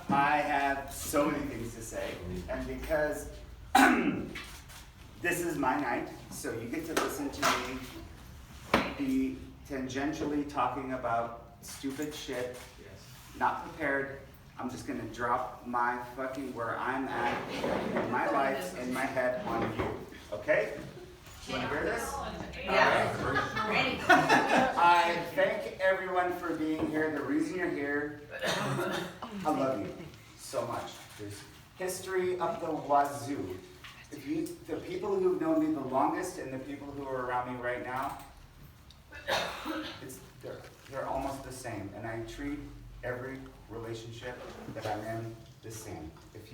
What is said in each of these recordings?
I have so many things to say, and because this is my night, so you get to listen to me be tangentially talking about stupid shit, not prepared. I'm just gonna drop my fucking where I'm at in my life, in my head on you, okay? You wanna hear this? Yeah. Ready. I thank everyone for being here. The reason you're here, I love you so much. There's history up the wazoo. The people who've known me the longest and the people who are around me right now, they're almost the same. And I treat every relationship that I'm in the same. If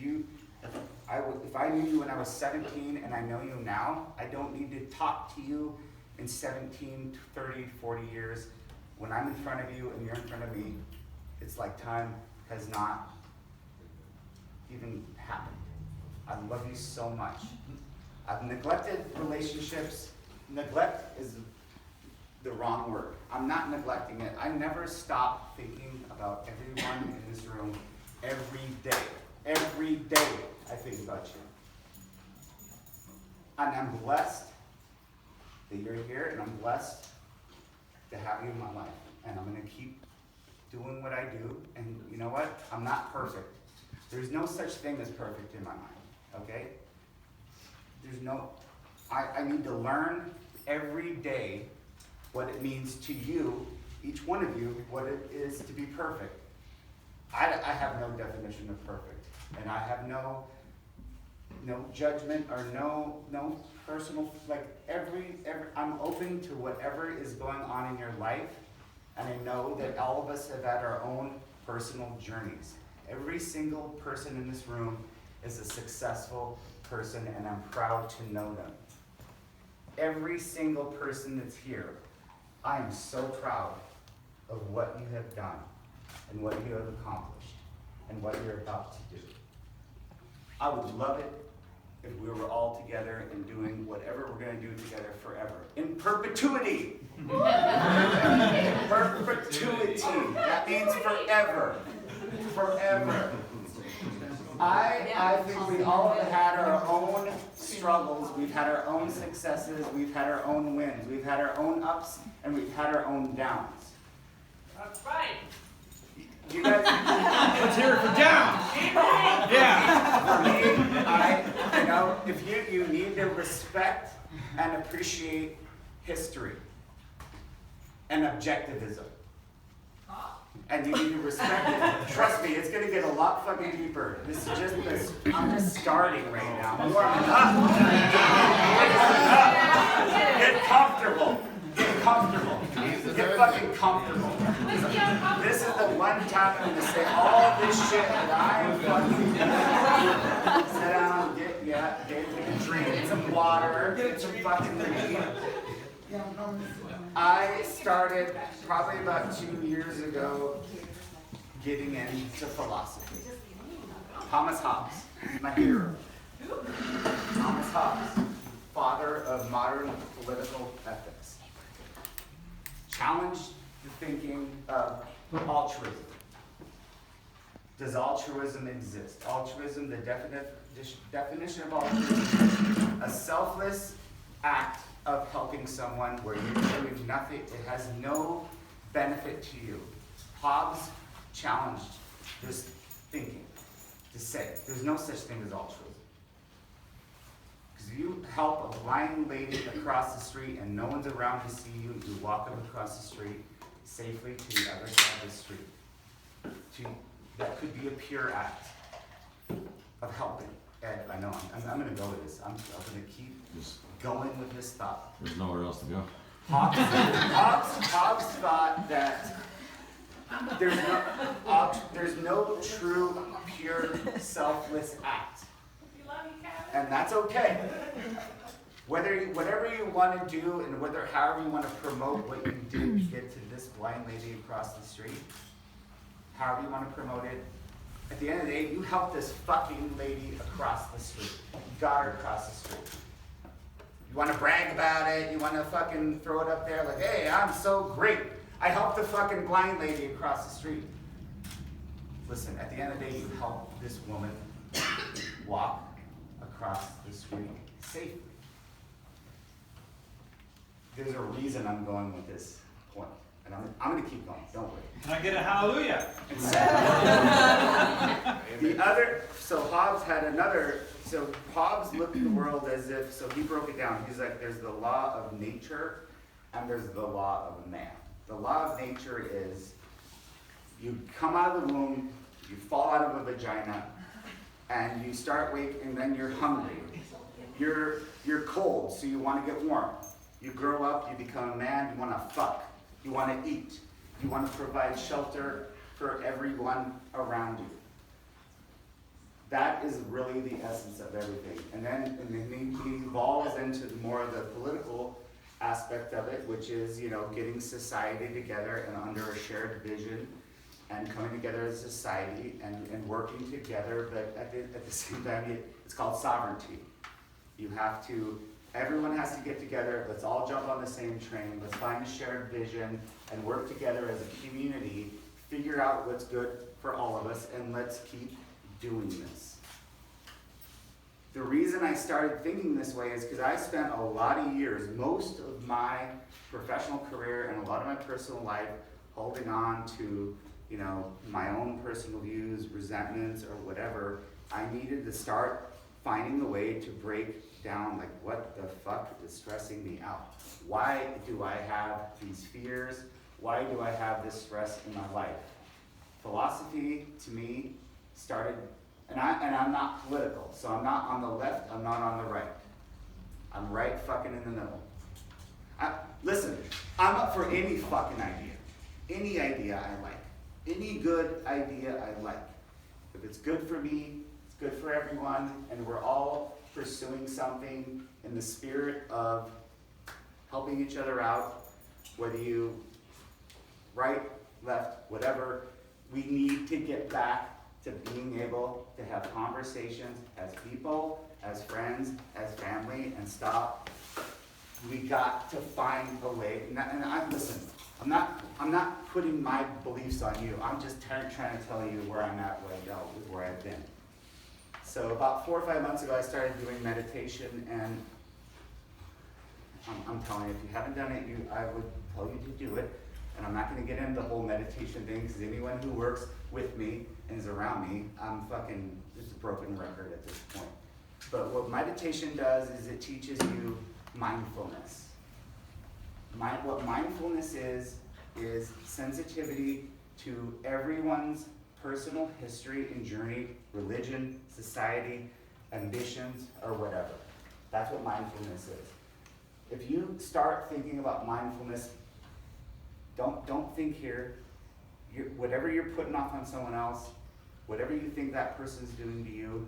I knew you when I was 17 and I know you now, I don't need to talk to you in 17, 30, 40 years. When I'm in front of you and you're in front of me, it's like time has not even happened. I love you so much. I've neglected relationships. Neglect is the wrong word. I'm not neglecting it. I never stop thinking about everyone in this room every day. Every day I think about you. And I'm blessed that you're here, and I'm blessed to have you in my life. And I'm gonna keep doing what I do. And you know what? I'm not perfect. There's no such thing as perfect in my mind, okay? I need to learn every day what it means to you, each one of you, what it is to be perfect. I have no definition of perfect, and I have no judgment or no personal, like I'm open to whatever is going on in your life, and I know that all of us have had our own personal journeys. Every single person in this room is a successful person, and I'm proud to know them. Every single person that's here, I am so proud of what you have done and what you have accomplished and what you're about to do. I would love it if we were all together and doing whatever we're going to do together forever. In perpetuity. In perpetuity. That means forever. Forever. I think we all have had our own struggles, we've had our own successes, we've had our own wins, we've had our own ups, and we've had our own downs. That's right. You guys, let's hear it for down. Yeah. For me, if you need to respect and appreciate history and objectivism. And you need to respect it. Trust me, it's gonna get a lot fucking deeper. This is just this. I'm just starting right now. I'm warming up. Get comfortable. Get comfortable. Get fucking comfortable. This is the one time I'm gonna say all this shit that I'm fucking. Sit down, get a drink, get some water, get some fucking weed. I started probably about 2 years ago getting into philosophy. Thomas Hobbes, my hero. Thomas Hobbes, father of modern political ethics, challenged the thinking of altruism. Does altruism exist? Altruism, the definition of altruism, a selfless act of helping someone where you're doing nothing, it has no benefit to you. Hobbes challenged this thinking to say there's no such thing as altruism. Because you help a blind lady across the street and no one's around to see you, you walk them across the street safely to the other side of the street. That could be a pure act of helping. Ed, I know, I'm going to go with this. I'm going to keep going with this thought. There's nowhere else to go. Hobbes thought that there's no true, pure, selfless act. And that's okay. Whatever you want to do and however you want to promote what you did to get to this blind lady across the street, however you want to promote it, at the end of the day, you helped this fucking lady across the street. You got her across the street. You want to brag about it, you want to fucking throw it up there like, hey, I'm so great. I helped the fucking blind lady across the street. Listen, at the end of the day, you help this woman walk across the street safely. There's a reason I'm going with this point, and I'm gonna keep going, don't worry. Can I get a hallelujah? So Hobbes had another, so Hobbes looked at the world as if, so he broke it down. He's like, there's the law of nature and there's the law of man. The law of nature is you come out of the womb, you fall out of a vagina, and you start waking, and then you're hungry. You're cold, so you want to get warm. You grow up, you become a man, you want to fuck. You want to eat. You want to provide shelter for everyone around you. That is really the essence of everything. And then he evolves into more of the political aspect of it, which is, getting society together and under a shared vision and coming together as a society and working together, but at the same time, it's called sovereignty. Everyone has to get together, let's all jump on the same train, let's find a shared vision and work together as a community, figure out what's good for all of us, and let's keep doing this. The reason I started thinking this way is because I spent a lot of years, most of my professional career and a lot of my personal life, holding on to, my own personal views, resentments, or whatever. I needed to start finding a way to break down, like, what the fuck is stressing me out? Why do I have these fears? Why do I have this stress in my life? Philosophy, to me, started, and I'm not political, so I'm not on the left, I'm not on the right. I'm right fucking in the middle. Listen, I'm up for any fucking idea. Any idea I like. Any good idea I like. If it's good for me, it's good for everyone, and we're all pursuing something in the spirit of helping each other out, whether you right, left, whatever, we need to get back to being able to have conversations as people, as friends, as family, and stop. We got to find a way, listen, I'm not putting my beliefs on you. I'm just trying to tell you where I'm at right now with where I've been. So about 4 or 5 months ago, I started doing meditation, and I'm telling you, if you haven't done it, I would tell you to do it. And I'm not going to get into the whole meditation thing, because anyone who works with me and is around me, I'm fucking just a broken record at this point. But what meditation does is it teaches you mindfulness. What mindfulness is sensitivity to everyone's personal history and journey, religion, society, ambitions, or whatever. That's what mindfulness is. If you start thinking about mindfulness, don't think here. Whatever you're putting off on someone else, whatever you think that person's doing to you,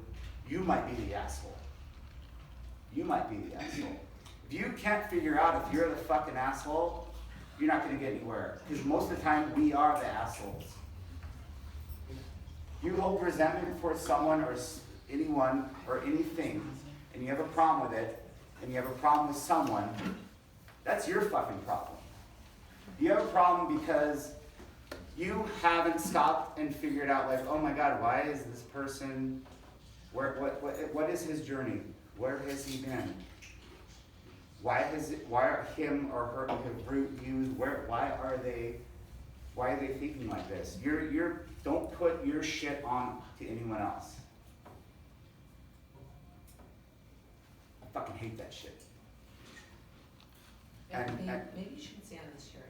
you might be the asshole. You might be the asshole. If you can't figure out if you're the fucking asshole, you're not going to get anywhere. Because most of the time, we are the assholes. You hold resentment for someone or anyone or anything, and you have a problem with it, and you have a problem with someone, that's your fucking problem. You have a problem because you haven't stopped and figured out, like, oh my God, why is this person, what is his journey? Where has he been? Why are him or her root used? Why are they thinking like this? Don't put your shit on to anyone else. I fucking hate that shit. Maybe you should stand in this chair.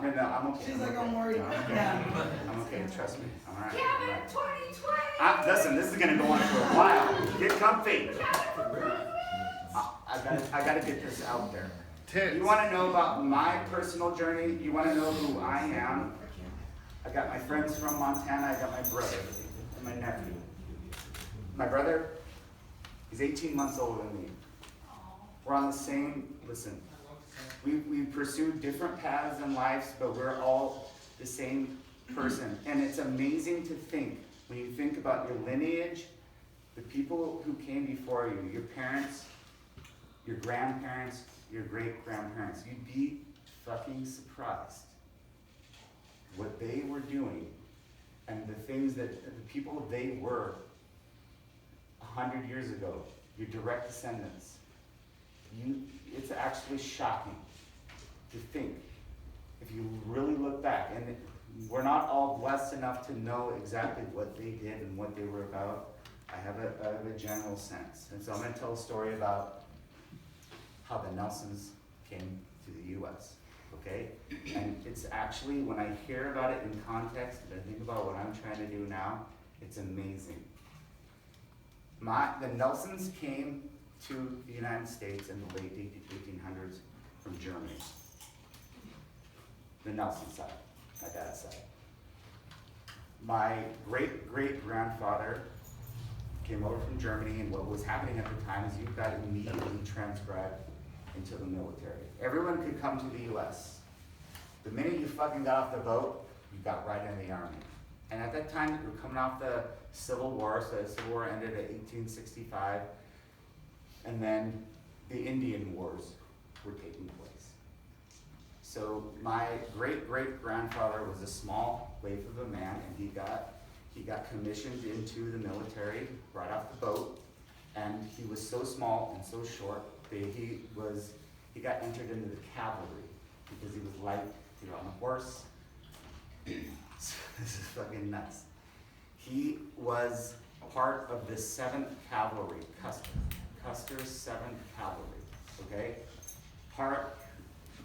No, I'm okay. She's like, I'm worried. No, I'm okay. Yeah. I'm okay, trust me. I'm alright. Kevin, 2020! Listen, this is gonna go on for a while. Get comfy. I gotta get this out there. You wanna know about my personal journey? You wanna know who I am? I got my friends from Montana, I got my brother and my nephew. My brother, he's 18 months older than me. We're on the same, listen, we pursue different paths in life, but we're all the same person. And it's amazing to think, when you think about your lineage, the people who came before you, your parents, your grandparents, your great-grandparents, you'd be fucking surprised what they were doing and the things that the people they were 100 years ago, your direct descendants, it's actually shocking to think, if you really look back, and we're not all blessed enough to know exactly what they did and what they were about. I have a general sense. And so I'm gonna tell a story about how the Nelsons came to the US, okay? And it's actually, when I hear about it in context, and I think about what I'm trying to do now, it's amazing. The Nelsons came to the United States in the late 1800s from Germany. The Nelson side, my dad's side. My great-great-grandfather came over from Germany, and what was happening at the time is you got immediately transcribed into the military. Everyone could come to the US. The minute you fucking got off the boat, you got right in the army. And at that time, we were coming off the Civil War, so the Civil War ended at 1865, and then the Indian Wars were taking place. So my great-great-grandfather was a small waif of a man, and he got commissioned into the military right off the boat, and he was so small and so short that he got entered into the cavalry because he was light, he was on a horse. So this is fucking nuts. He was part of the 7th Cavalry, Custer's 7th Cavalry, okay?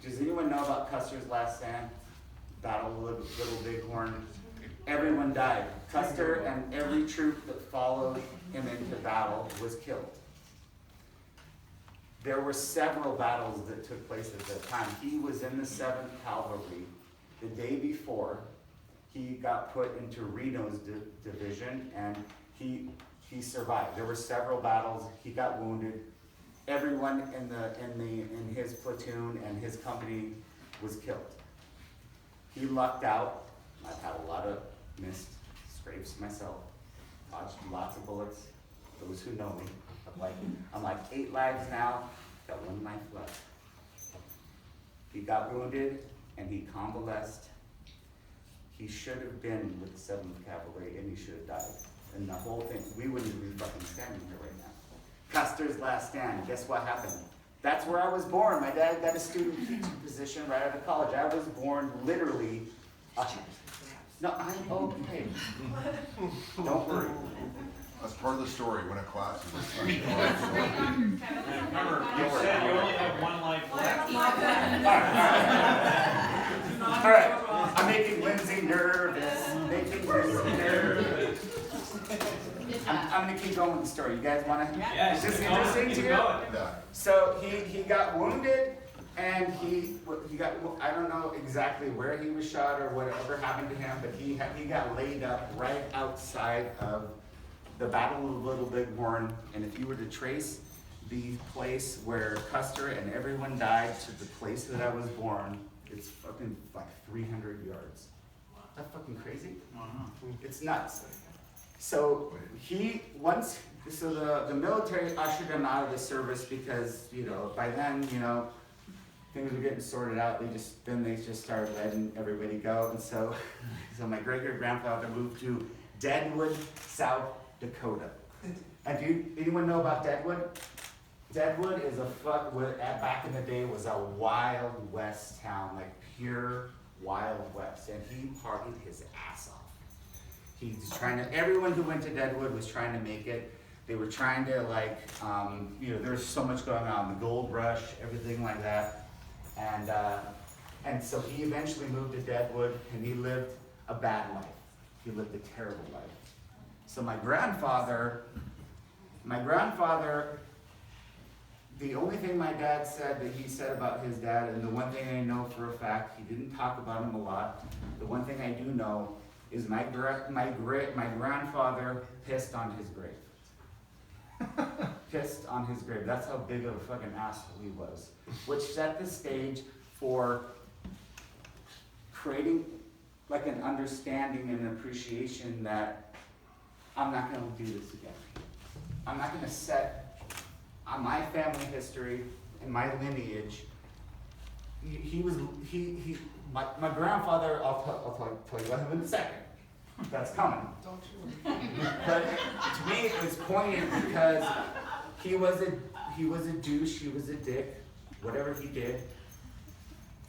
Does anyone know about Custer's Last Stand? Battle of Little Bighorn? Everyone died. Custer and every troop that followed him into battle was killed. There were several battles that took place at that time. He was in the 7th Cavalry. The day before, he got put into Reno's division, and he survived. There were several battles. He got wounded. Everyone in his platoon and his company was killed. He lucked out. I've had a lot of missed scrapes myself. Dodged lots of bullets. Those who know me, I'm like 8 lives now. Got 1 life left. He got wounded and he convalesced. He should have been with the 7th Cavalry, and he should have died. And the whole thing, we wouldn't even be fucking standing here right now. Custer's Last Stand, guess what happened? That's where I was born. My dad got a student teaching position right out of college. I was born literally. No, I'm okay. Don't worry. That's part of the story when a class is Remember, you said you only have 1 life left. All right. I'm making Lindsay nervous. I'm gonna keep going with the story. You guys wanna? Yes. Is this interesting to you? Yeah. So he got wounded, and he got, I don't know exactly where he was shot or whatever happened to him, but he got laid up right outside of the Battle of Little Bighorn. And if you were to trace the place where Custer and everyone died to the place that I was born, it's fucking like 300 yards. Is that fucking crazy? It's nuts. So the military ushered him out of the service because, by then, things were getting sorted out. They just started letting everybody go. And so my great-great-grandfather moved to Deadwood, South Dakota. And anyone know about Deadwood? Deadwood is back in the day was a Wild West town, like pure Wild West. And he partied his ass off. Everyone who went to Deadwood was trying to make it. They were trying to there's so much going on, the gold rush, everything like that. And so he eventually moved to Deadwood, and he lived a bad life. He lived a terrible life. So my grandfather, the only thing my dad said that he said about his dad, and the one thing I know for a fact, he didn't talk about him a lot. The one thing I do know is my grandfather pissed on his grave. Pissed on his grave. That's how big of a fucking asshole he was. Which set the stage for creating like an understanding and appreciation that I'm not going to do this again. I'm not going to set on my family history and my lineage my grandfather, I'll tell you about him in a second. That's coming. Don't you? But to me, it was poignant because he was a douche, he was a dick, whatever he did.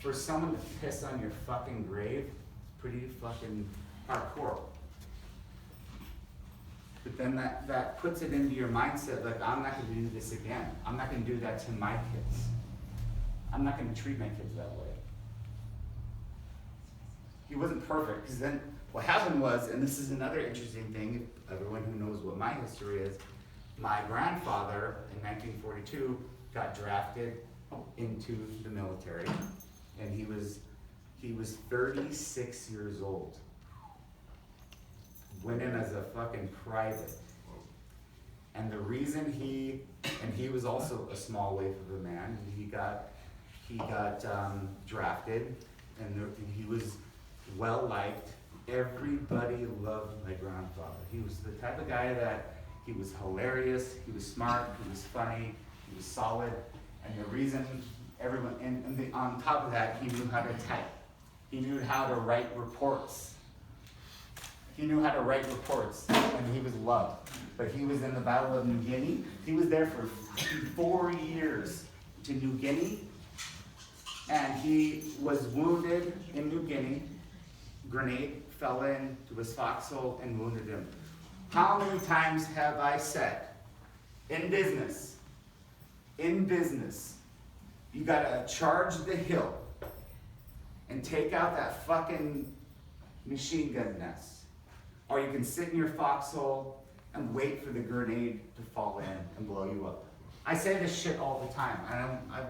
For someone to piss on your fucking grave, it's pretty fucking hardcore. But then that puts it into your mindset, like, I'm not gonna do this again. I'm not gonna do that to my kids. I'm not gonna treat my kids that way. He wasn't perfect, because then what happened was, and this is another interesting thing, if everyone who knows what my history is, my grandfather in 1942 got drafted into the military, and he was 36 years old. Went in as a fucking private. And the reason he was also a small waif of a man, he got drafted, and he was well liked. Everybody loved my grandfather. He was the type of guy that he was hilarious, he was smart, he was funny, he was solid, and the reason everyone, on top of that, he knew how to type. He knew how to write reports. He knew how to write reports, and he was loved. But he was in the Battle of New Guinea. He was there for 4 years to New Guinea, and he was wounded in New Guinea. Grenade fell into his foxhole and wounded him. How many times have I said, in business, you gotta charge the hill and take out that fucking machine gun nest. Or you can sit in your foxhole and wait for the grenade to fall in and blow you up. I say this shit all the time.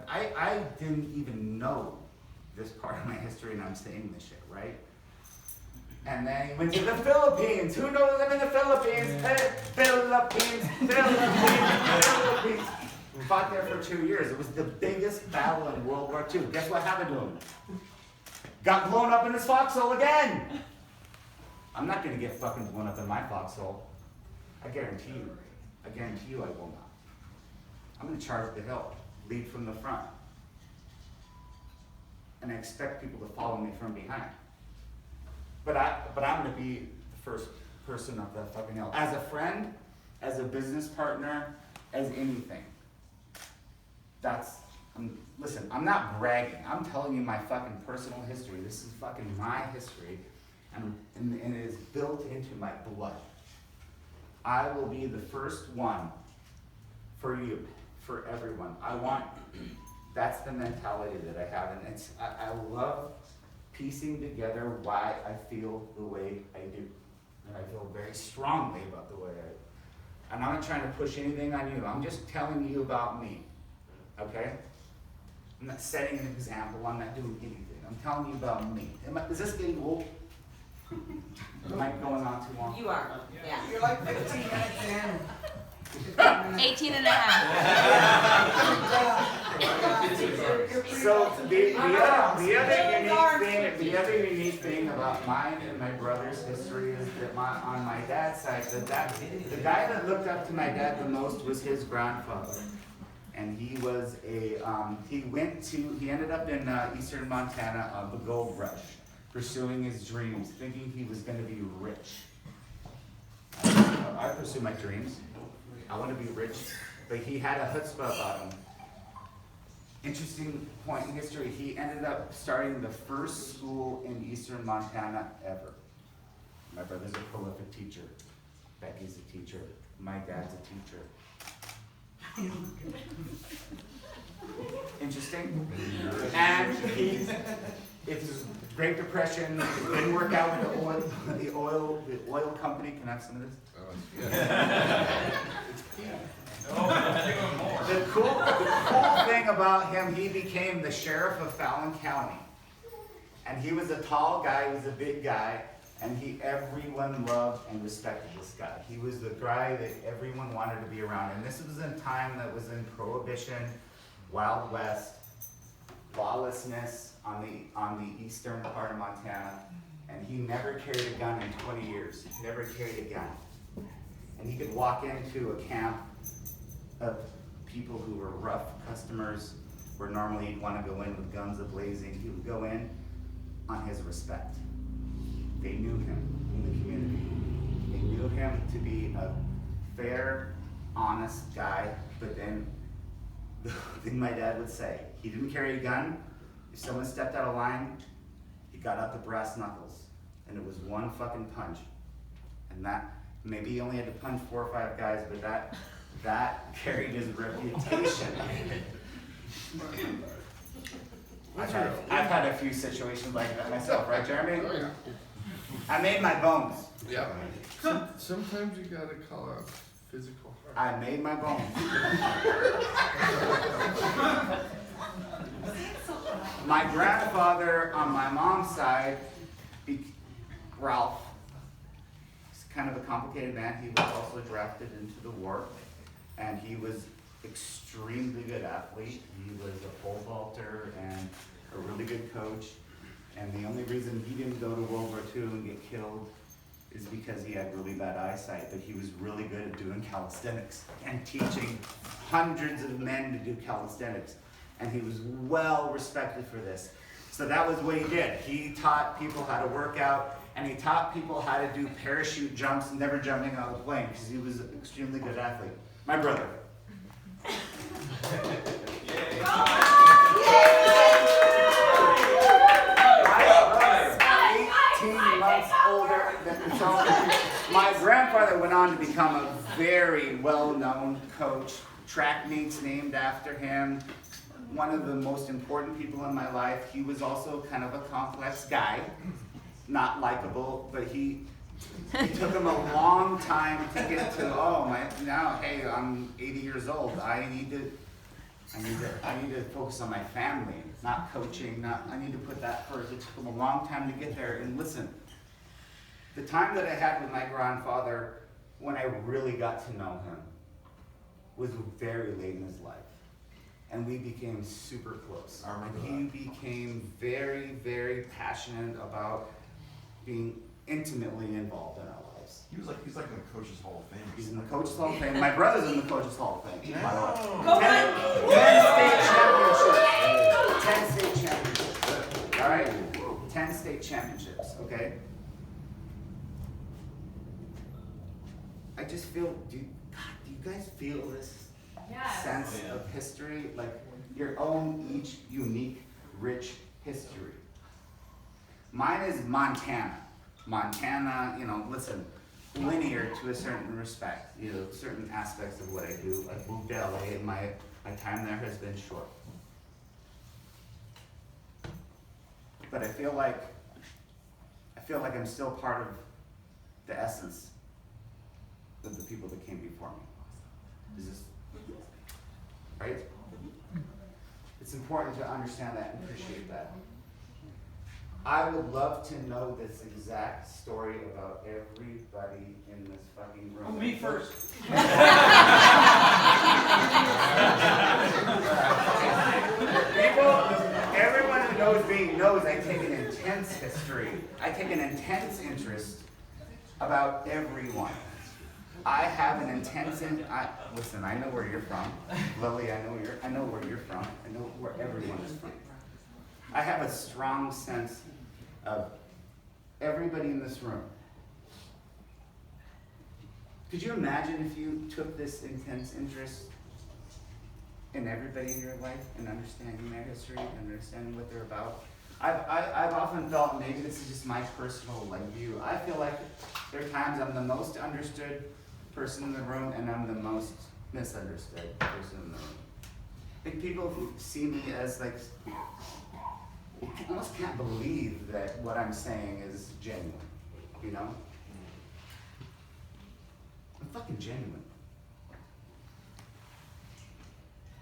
I didn't even know this part of my history, and I'm saying this shit, right? And then he went to the Philippines. Who knows them in the Philippines? Philippines. We fought there for 2 years. It was the biggest battle in World War II. Guess what happened to him? Got blown up in his foxhole again. I'm not gonna get fucking blown up in my foxhole. I guarantee you I will not. I'm gonna charge the hill, lead from the front. And I expect people to follow me from behind. But I'm gonna be the first person up that fucking hill. As a friend, as a business partner, as anything. Listen, I'm not bragging. I'm telling you my fucking personal history. This is fucking my history. And it is built into my blood. I will be the first one for you, for everyone. That's the mentality that I have, and I love piecing together why I feel the way I do. And I feel very strongly about the way and I'm not trying to push anything on you. I'm just telling you about me, okay? I'm not setting an example. I'm not doing anything. I'm telling you about me. Is this getting old? Am I going on too long? You are, yeah. You're like 15 minutes in. 18 and a half. So the other unique thing about mine and my brother's history is that on my dad's side, the guy that looked up to my dad the most was his grandfather. And he was he ended up in eastern Montana on the gold rush, pursuing his dreams, thinking he was going to be rich. I pursue my dreams. I want to be rich, but he had a chutzpah about him. Interesting point in history, he ended up starting the first school in eastern Montana ever. My brother's a prolific teacher. Becky's a teacher. My dad's a teacher. Interesting. And it was Great Depression. It didn't work out with the oil company. Can I have some of this? The cool thing about him, he became the sheriff of Fallon County. And he was a tall guy, he was a big guy, and everyone loved and respected this guy. He was the guy that everyone wanted to be around. And this was a time that was in Prohibition, Wild West, lawlessness on the eastern part of Montana. And he never carried a gun in 20 years. He never carried a gun. And he could walk into a camp of people who were rough customers, where normally you'd want to go in with guns a-blazing, he would go in on his respect. They knew him in the community. They knew him to be a fair, honest guy, but then the thing my dad would say, he didn't carry a gun. If someone stepped out of line, he got out the brass knuckles, and it was one fucking punch. And that, maybe he only had to punch 4 or 5 guys, but that carried his reputation. I've had a few situations like that myself, right, Jeremy? Oh, yeah. I made my bones. Yeah. Sometimes you gotta call out physical harm. I made my bones. My grandfather on my mom's side, Ralph, he's kind of a complicated man. He was also drafted into the war, and he was extremely good athlete. He was a pole vaulter and a really good coach. And the only reason he didn't go to World War II and get killed is because he had really bad eyesight, but he was really good at doing calisthenics and teaching hundreds of men to do calisthenics. And he was well respected for this. So that was what he did. He taught people how to work out, and he taught people how to do parachute jumps, never jumping out of the plane, because he was an extremely good athlete. My brother. 18 months older than so my grandfather went on to become a very well-known coach. Track meets named after him. One of the most important people in my life. He was also kind of a complex guy, not likable, but it took him a long time to get to, hey, I'm 80 years old. I need to focus on my family, not coaching, I need to put that first. It took him a long time to get there. And listen, the time that I had with my grandfather, when I really got to know him, was very late in his life. And we became super close. I remember And he became very, very passionate about being intimately involved in our lives. He's like in the Coaches Hall of Fame. He's in the Coaches Hall of Fame. My brother's in the Coaches Hall of Fame, by the way. Go 10 state championships. All right? 10 state championships, okay? I just feel, do you guys feel this sense of history? Like your own, each unique, rich history. Mine is Montana. Montana, listen, linear to a certain respect, certain aspects of what I do. I moved to LA and my time there has been short. But I feel like I'm still part of the essence of the people that came before me. Is this right? It's important to understand that and appreciate that. I would love to know this exact story about everybody in this fucking room. Oh, me first. Everyone who knows me knows I take an intense history. I take an intense interest about everyone. I have an intense, listen, I know where you're from. Lily, I know where you're from. I know where everyone is from. I have a strong sense of everybody in this room. Could you imagine if you took this intense interest in everybody in your life and understanding their history and understanding what they're about? I've often felt, maybe this is just my personal view, I feel like there are times I'm the most understood person in the room and I'm the most misunderstood person in the room. I think people who see me as I almost can't believe that what I'm saying is genuine, I'm fucking genuine.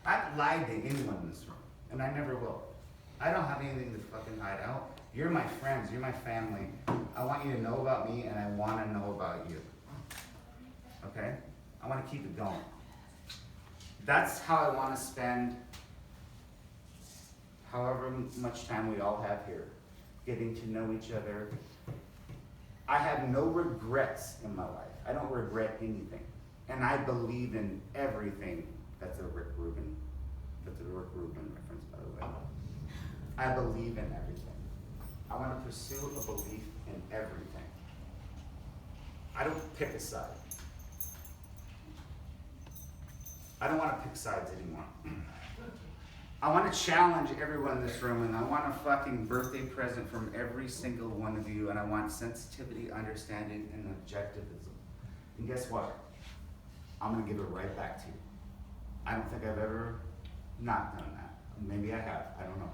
I've lied to anyone in this room, and I never will. I don't have anything to fucking hide out. You're my friends, you're my family. I want you to know about me, and I want to know about you. Okay? I want to keep it going. That's how I want to spend however much time we all have here, getting to know each other. I have no regrets in my life. I don't regret anything. And I believe in everything that's a Rick Rubin That's a Rick Rubin reference, by the way. I believe in everything. I want to pursue a belief in everything. I don't pick a side. I don't want to pick sides anymore. I want to challenge everyone in this room, and I want a fucking birthday present from every single one of you, and I want sensitivity, understanding, and objectivism. And guess what? I'm going to give it right back to you. I don't think I've ever not done that. Maybe I have. I don't know.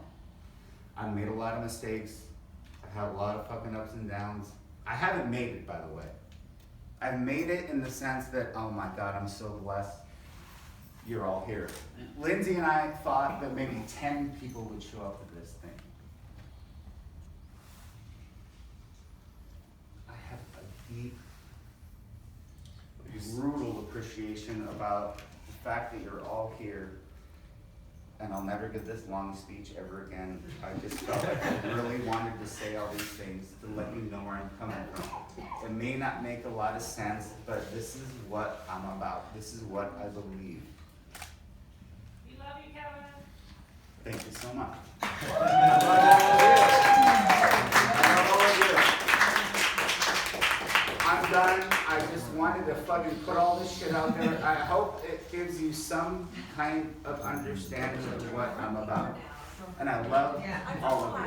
I've made a lot of mistakes. I've had a lot of fucking ups and downs. I haven't made it, by the way. I've made it in the sense that, oh my God, I'm so blessed. You're all here. Lindsay and I thought that maybe 10 people would show up to this thing. I have a deep, brutal appreciation about the fact that you're all here. And I'll never give this long speech ever again. I just felt like I really wanted to say all these things to let you know where I'm coming from. It may not make a lot of sense, but this is what I'm about. This is what I believe. We love you, Kevin. Thank you so much. I'm done. I just wanted to fucking put all this shit out there. I hope it gives you some kind of understanding of what I'm about. And I love all of you.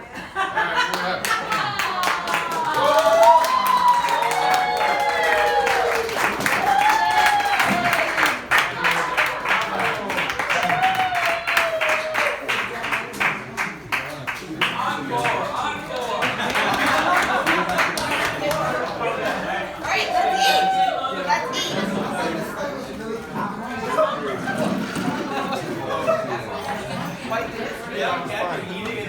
Alright, let's eat. Let's eat. Yeah, I'm eating it.